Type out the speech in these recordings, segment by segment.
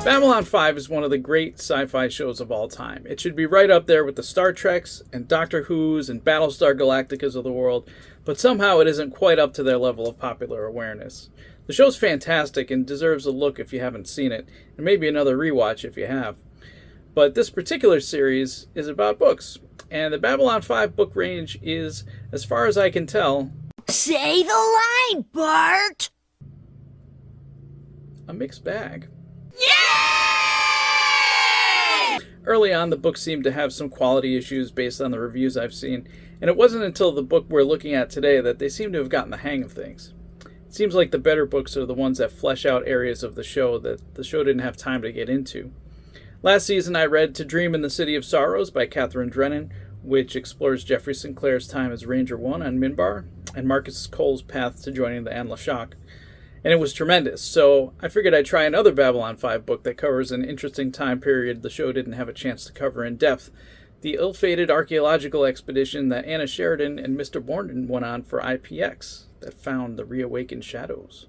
Babylon 5 is one of the great sci-fi shows of all time. It should be right up there with the Star Treks and Doctor Who's and Battlestar Galacticas of the world, but somehow it isn't quite up to their level of popular awareness. The show's fantastic and deserves a look if you haven't seen it, and maybe another rewatch if you have. But this particular series is about books, and the Babylon 5 book range is, as far as I can tell, say the line, Bart! a mixed bag. Yay! Early on, the book seemed to have some quality issues based on the reviews I've seen, and it wasn't until the book we're looking at today that they seem to have gotten the hang of things. It seems like the better books are the ones that flesh out areas of the show that the show didn't have time to get into. Last season, I read To Dream in the City of Sorrows by Katherine Drennan, which explores Jeffrey Sinclair's time as Ranger 1 on Minbar, and Marcus Cole's path to joining the An Lashak. And it was tremendous, so I figured I'd try another Babylon 5 book that covers an interesting time period the show didn't have a chance to cover in depth, the ill-fated archaeological expedition that Anna Sheridan and Mr. Morden went on for IPX that found the reawakened shadows.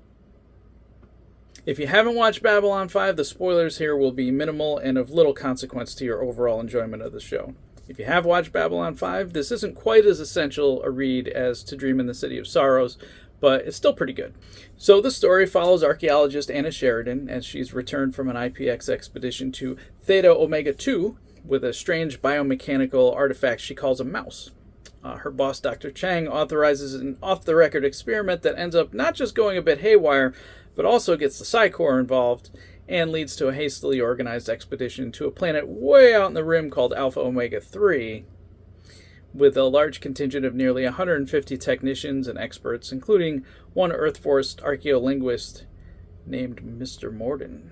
If you haven't watched Babylon 5, the spoilers here will be minimal and of little consequence to your overall enjoyment of the show. If you have watched Babylon 5, this isn't quite as essential a read as To Dream in the City of Sorrows, but it's still pretty good. So the story follows archaeologist Anna Sheridan as she's returned from an IPX expedition to Theta Omega 2 with a strange biomechanical artifact she calls a mouse. Her boss, Dr. Chang, authorizes an off-the-record experiment that ends up not just going a bit haywire, but also gets the Psi Corps involved and leads to a hastily organized expedition to a planet way out in the rim called Alpha Omega 3, with a large contingent of nearly 150 technicians and experts, including one Earth Force archaeolinguist named Mr. Morden.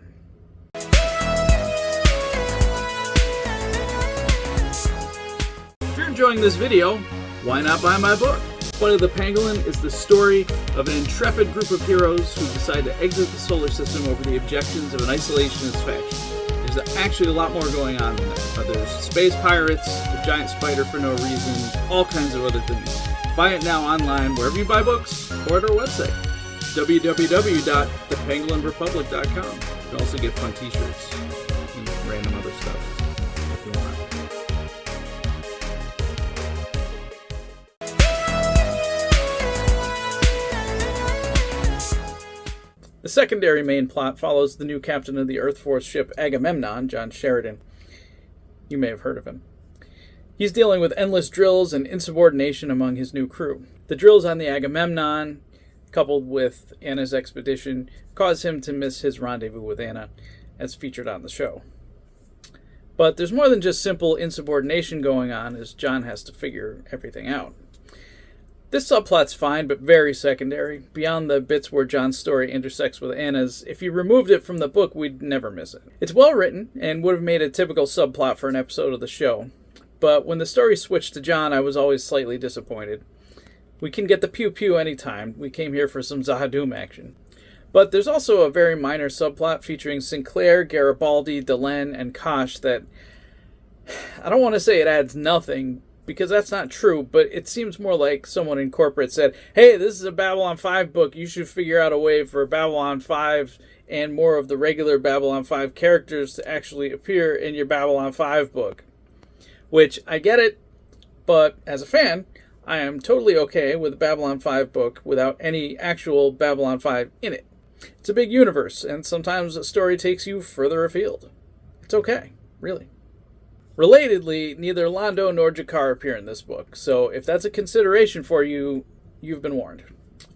If you're enjoying this video, why not buy my book? Flight of the Pangolin is the story of an intrepid group of heroes who decide to exit the solar system over the objections of an isolationist faction. There's actually a lot more going on than that. There's space pirates, a giant spider for no reason, all kinds of other things. Buy it now online wherever you buy books or at our website, www.thepengulinrepublic.com. You can also get fun t-shirts and random other stuff if you want. The secondary main plot follows the new captain of the Earth Force ship Agamemnon, John Sheridan. You may have heard of him. He's dealing with endless drills and insubordination among his new crew. The drills on the Agamemnon, coupled with Anna's expedition, cause him to miss his rendezvous with Anna, as featured on the show. But there's more than just simple insubordination going on, as John has to figure everything out. This subplot's fine, but very secondary. Beyond the bits where John's story intersects with Anna's, if you removed it from the book, we'd never miss it. It's well written, and would have made a typical subplot for an episode of the show. But when the story switched to John, I was always slightly disappointed. We can get the pew-pew anytime. We came here for some Zahadoom action. But there's also a very minor subplot featuring Sinclair, Garibaldi, Delenn, and Kosh that... I don't want to say it adds nothing, because that's not true, but it seems more like someone in corporate said, hey, this is a Babylon 5 book, you should figure out a way for Babylon 5 and more of the regular Babylon 5 characters to actually appear in your Babylon 5 book. Which, I get it, but as a fan, I am totally okay with a Babylon 5 book without any actual Babylon 5 in it. It's a big universe, and sometimes a story takes you further afield. It's okay, really. Relatedly, neither Londo nor Jakar appear in this book, so if that's a consideration for you, you've been warned.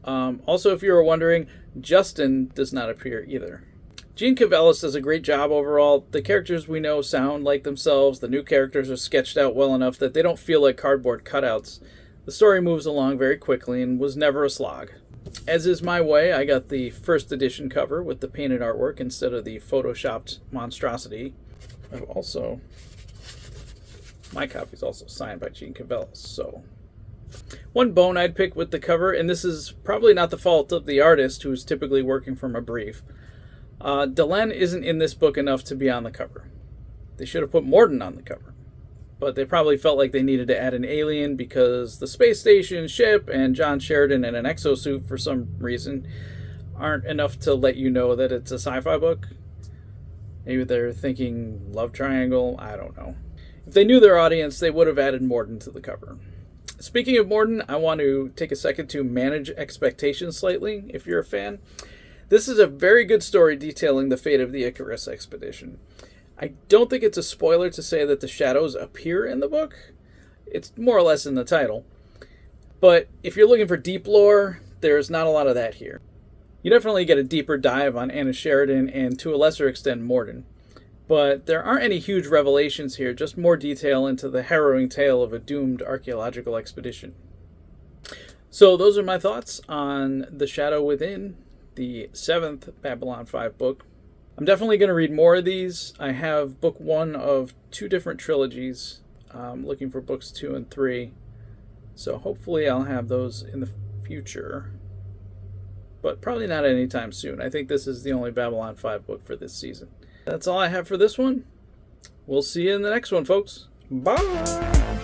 Also, if you were wondering, Justin does not appear either. Gene Cavellis does a great job overall. The characters we know sound like themselves. The new characters are sketched out well enough that they don't feel like cardboard cutouts. The story moves along very quickly and was never a slog. As is my way, I got the first edition cover with the painted artwork instead of the photoshopped monstrosity. My copy is also signed by Gene Cavellis, so... One bone I'd pick with the cover, and this is probably not the fault of the artist, who's typically working from a brief. Delenn isn't in this book enough to be on the cover. They should have put Morden on the cover. But they probably felt like they needed to add an alien because the space station, ship, and John Sheridan in an exosuit for some reason aren't enough to let you know that it's a sci-fi book. Maybe they're thinking love triangle. I don't know. If they knew their audience, they would have added Morden to the cover. Speaking of Morden, I want to take a second to manage expectations slightly, if you're a fan. This is a very good story detailing the fate of the Icarus expedition. I don't think it's a spoiler to say that the shadows appear in the book. It's more or less in the title. But if you're looking for deep lore, there's not a lot of that here. You definitely get a deeper dive on Anna Sheridan and, to a lesser extent, Morden. But there aren't any huge revelations here, just more detail into the harrowing tale of a doomed archaeological expedition. So those are my thoughts on The Shadow Within, the 7th Babylon 5 book. I'm definitely going to read more of these. I have book 1 of 2 different trilogies. I'm looking for books 2 and 3. So hopefully I'll have those in the future. But probably not anytime soon. I think this is the only Babylon 5 book for this season. That's all I have for this one. We'll see you in the next one, folks. Bye!